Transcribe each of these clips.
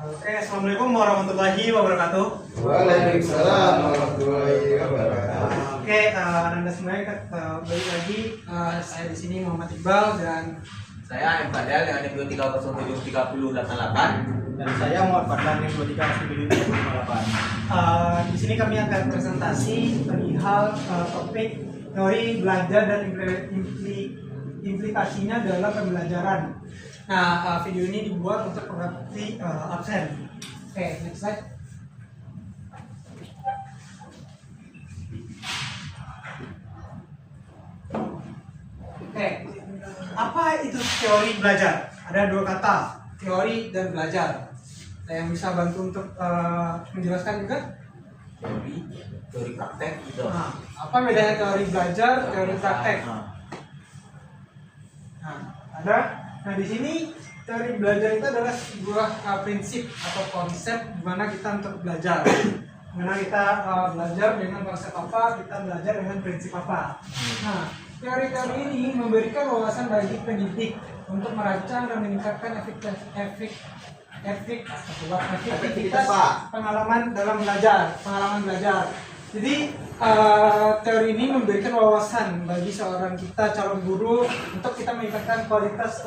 Oke, assalamualaikum warahmatullahi wabarakatuh. Waalaikumsalam warahmatullahi wabarakatuh. Oke, anda semuanya balik lagi. Saya di sini Muhammad Iqbal dan Saya M. Fadel yang ada 23073088. Dan saya Muhammad Fadlan yang 230958. Di sini kami akan presentasi perihal topik teori belajar dan implikasinya dalam pembelajaran. Nah, video ini dibuat untuk mengerti absen. Oke, next slide. Oke, apa itu teori belajar? Ada dua kata, teori dan belajar. Ada yang bisa bantu untuk menjelaskan juga? Teori praktek gitu. Nah, apa bedanya teori belajar, teori praktek? Nah, ada. Nah, di sini teori belajar itu adalah sebuah prinsip atau konsep di mana kita untuk belajar. Di mana kita belajar dengan konsep apa, kita belajar dengan prinsip apa. Nah, teori-teori ini memberikan wawasan bagi pendidik untuk merancang dan meningkatkan efektivitas pengalaman dalam belajar, pengalaman belajar. Jadi teori ini memberikan wawasan bagi seorang kita calon guru untuk kita meningkatkan kualitas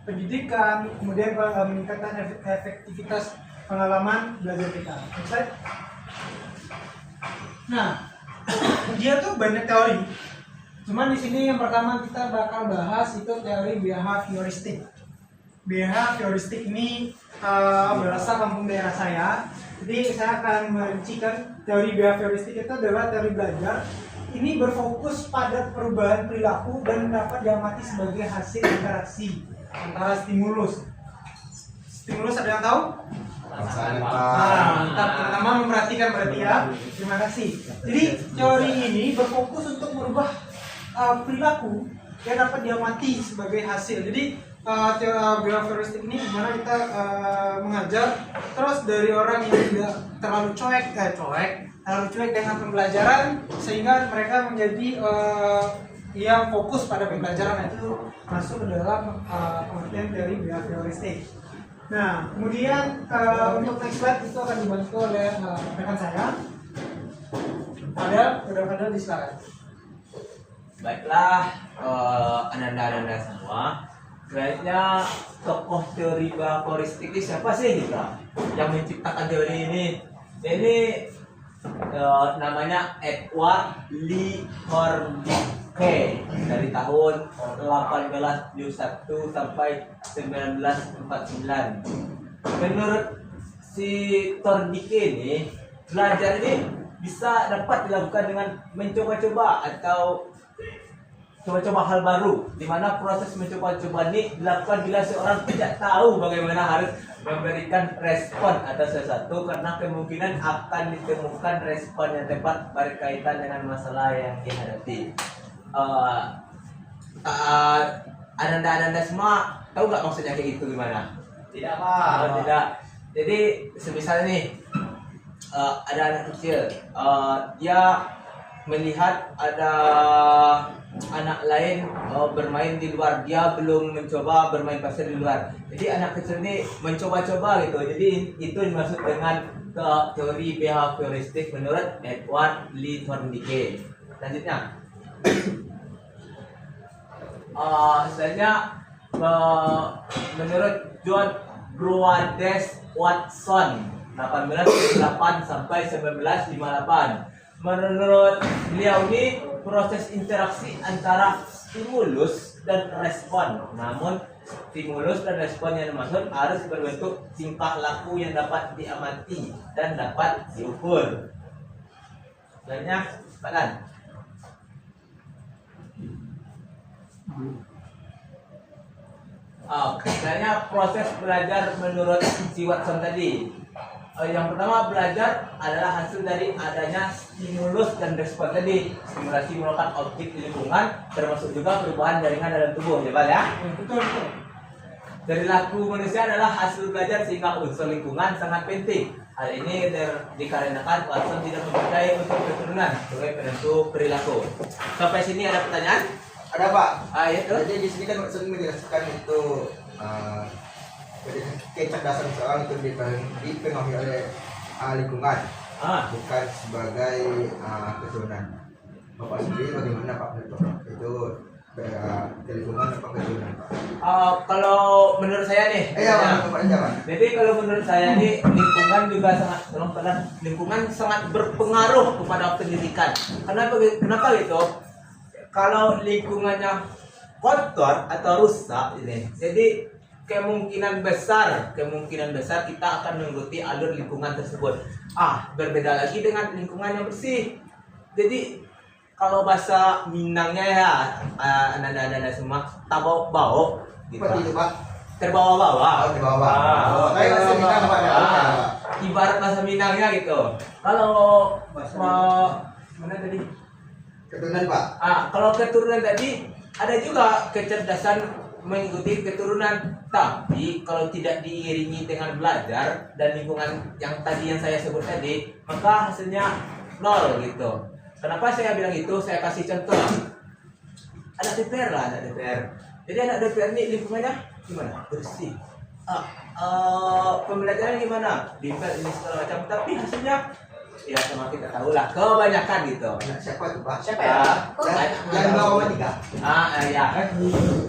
pendidikan, kemudian meningkatkan efektivitas pengalaman belajar kita. Selesai? Nah, dia tuh banyak teori. Cuman di sini yang pertama kita bakal bahas itu teori behavioristik. Behavioristik ini berasal kampung daerah saya. Jadi saya akan merincikan teori behavioristik itu adalah teori belajar. Ini berfokus pada perubahan perilaku dan dapat diamati sebagai hasil interaksi antara stimulus. Stimulus ada yang tahu? Mantap, pertama memperhatikan berarti ya. Terima kasih. Jadi teori ini berfokus untuk merubah perilaku yang dapat diamati sebagai hasil. Jadi teori behavioristik ini dimana kita mengajar terus dari orang yang tidak terlalu cuek dengan pembelajaran sehingga mereka menjadi yang fokus pada pembelajaran. Itu masuk ke dalam pengertian teori behavioristik. Nah, kemudian untuk next slide itu akan dibantu oleh rekan saya. Ada disilakan. Baiklah, ananda-ananda semua. Sebenarnya tokoh teori behavioristik ini siapa sih kita yang menciptakan teori ini? Ini namanya Edward Lee Hornike dari tahun 1871 sampai 1949. Menurut si Hornike ini, belajar ini bisa dapat dilakukan dengan mencoba-coba atau coba-coba hal baru, di mana proses mencoba-coba ini dilakukan bila seorang tidak tahu bagaimana harus memberikan respon atas sesuatu karena kemungkinan akan ditemukan respon yang tepat berkaitan dengan masalah yang dihadapi. Ananda-ananda semua tahu nggak maksudnya kayak gitu gimana? Tidak, Pak. Tidak. Jadi semisal nih ada anak kecil, dia melihat ada anak lain bermain di luar, dia belum mencoba bermain pasir di luar. Jadi anak kecil ini mencoba-coba gitu. Jadi itu dimaksud dengan teori behavioristik menurut Edward Lee Hornike. Selanjutnya, menurut John Broades Watson 1808 sampai 1958. Menurut beliau ini proses interaksi antara stimulus dan respon. Namun stimulus dan respon yang dimaksud harus berbentuk tingkah laku yang dapat diamati dan dapat diukur. Banyak Pak. Sebenarnya proses belajar menurut si Watson tadi. Yang pertama, belajar adalah hasil dari adanya stimulus dan respon tadi. Stimulasi merupakan objek di lingkungan, termasuk juga perubahan jaringan dalam tubuh, ya Pak ya? Betul. Dari laku manusia adalah hasil belajar sehingga unsur lingkungan sangat penting. Hal ini dikarenakan Watson tidak mempercayai unsur keturunan sebagai penentu perilaku. Sampai sini ada pertanyaan? Ada Pak. Itu. Jadi di sini kan sering menjelaskan itu kecerdasan seorang itu dipengaruhi oleh lingkungan, bukan sebagai keturunan. Bapak sendiri bagaimana Pak itu lingkungan apa keturunan Pak? Kalau menurut saya nih, Bapak aja Pak. jadi kalau menurut saya nih lingkungan juga lingkungan sangat berpengaruh kepada pendidikan. Kenapa gitu? Kalau lingkungannya kotor atau rusak ini, jadi kemungkinan besar kita akan mengikuti alur lingkungan tersebut. Berbeda lagi dengan lingkungan yang bersih. Jadi kalau bahasa Minangnya ya, anak-anak semua bau gitu. Seperti itu Pak. Terbawa-bawa. Kayak bahasa Minang Pak. Ibarat bahasa Minangnya gitu. Kalau mana tadi? Keturunan Pak. Kalau keturunan tadi ada juga kecerdasan mengikuti keturunan, tapi kalau tidak diiringi dengan belajar dan lingkungan yang saya sebut tadi, maka hasilnya nol gitu. Kenapa saya bilang itu? Saya kasih contoh. Anak DPR. Jadi anak DPR ini lingkungannya gimana? Bersih. Pembelajaran gimana? Bimbel ini segala macam, tapi hasilnya ya sama kita tahu lah, kebanyakan gitu. Siapa tuh Pak? Siapa ya? Yang bawa tiga. Ya.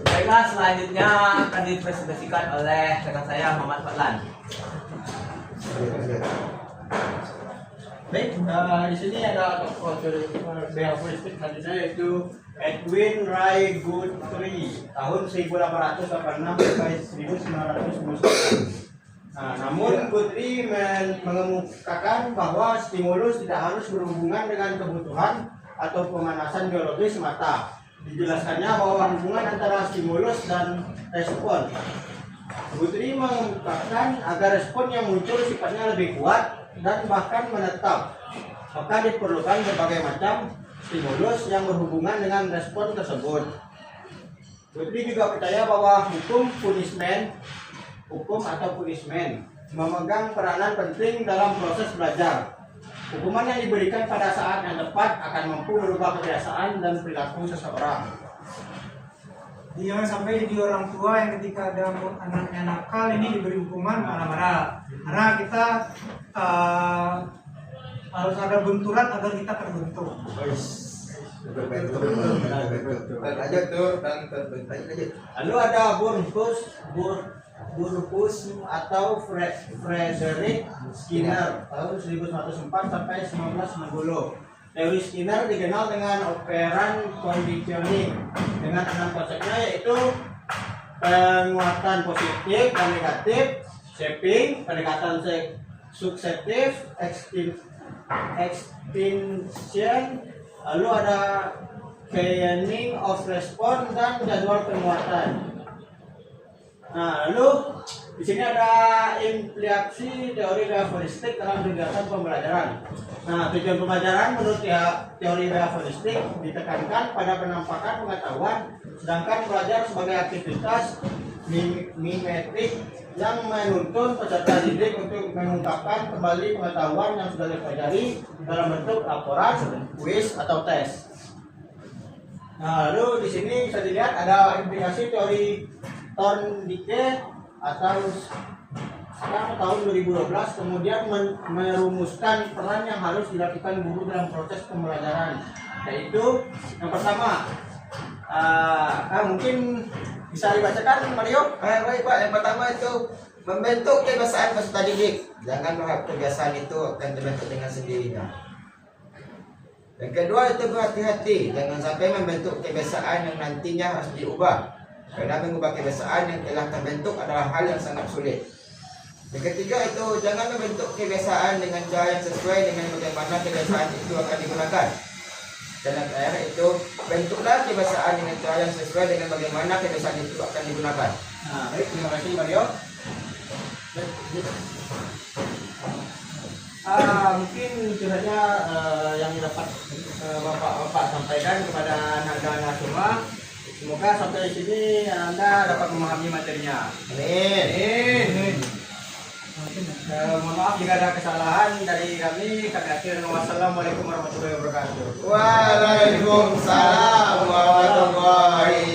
Baiklah, selanjutnya akan dipresentasikan oleh rekan saya Muhammad Fadlan. Baik, di sini ada tokoh behavioristik selanjutnya yaitu Edwin Ray Guthrie tahun 1886 sampai 1999. Namun Guthrie mengemukakan bahwa stimulus tidak harus berhubungan dengan kebutuhan atau pemanasan biologis semata. Dijelaskannya bahwa hubungan antara stimulus dan respon. Guthrie mengemukakan agar respon yang muncul sifatnya lebih kuat dan bahkan menetap, maka diperlukan berbagai macam stimulus yang berhubungan dengan respon tersebut. Guthrie juga percaya bahwa hukum atau punishment memegang peranan penting dalam proses belajar. Hukuman yang diberikan pada saat yang tepat akan mampu merubah kebiasaan dan perilaku seseorang. Jangan sampai jadi orang tua yang ketika ada anaknya nakal ini diberi hukuman marah-marah. Karena kita harus ada benturan agar kita terbentuk. Lanjut tuh, lanjut. Lalu ada Burkus atau Frederick Skinner tahun 1904 sampai 1990. Teori Skinner dikenal dengan operan conditioning dengan 6 konsepnya, yaitu penguatan positif dan negatif, shaping, pendekatan suksetif, extinction, lalu ada keying of response dan jadwal penguatan. Lalu di sini ada implikasi teori behavioristik dalam kegiatan pembelajaran. Tujuan pembelajaran menurut teori behavioristik ditekankan pada penampakan pengetahuan, sedangkan belajar sebagai aktivitas mimetik yang menuntun peserta didik untuk mengungkapkan kembali pengetahuan yang sudah dipelajari dalam bentuk laporan, kuis atau tes. Lalu di sini bisa dilihat ada implikasi teori Thorndike atau sekarang tahun 2012, kemudian merumuskan peran yang harus dilakukan guru dalam proses pembelajaran, yaitu yang pertama mungkin bisa dibacakan Mario. Baik Pak, yang pertama itu membentuk kebiasaan peserta didik. Jangan berharap kebiasaan itu akan terbentuk dengan sendirinya. Yang kedua itu berhati-hati, jangan sampai membentuk kebiasaan yang nantinya harus diubah. Karena mengubah kebiasaan yang telah terbentuk adalah hal yang sangat sulit. Yang ketiga itu jangan membentuk kebiasaan dengan cara yang sesuai dengan bagaimana kebiasaan itu akan digunakan. Dan yang terakhir itu bentuklah kebiasaan dengan cara yang sesuai dengan bagaimana kebiasaan itu akan digunakan. Baik, terima kasih Mario. Mungkin itu saja yang dapat Bapak sampaikan kepada anak-anak semua. Semoga sampai di sini Anda dapat memahami materinya. Amin. Oke. Mohon maaf jika ada kesalahan dari kami. Kami akhiri. Wassalamualaikum warahmatullahi wabarakatuh. Waalaikumsalam warahmatullahi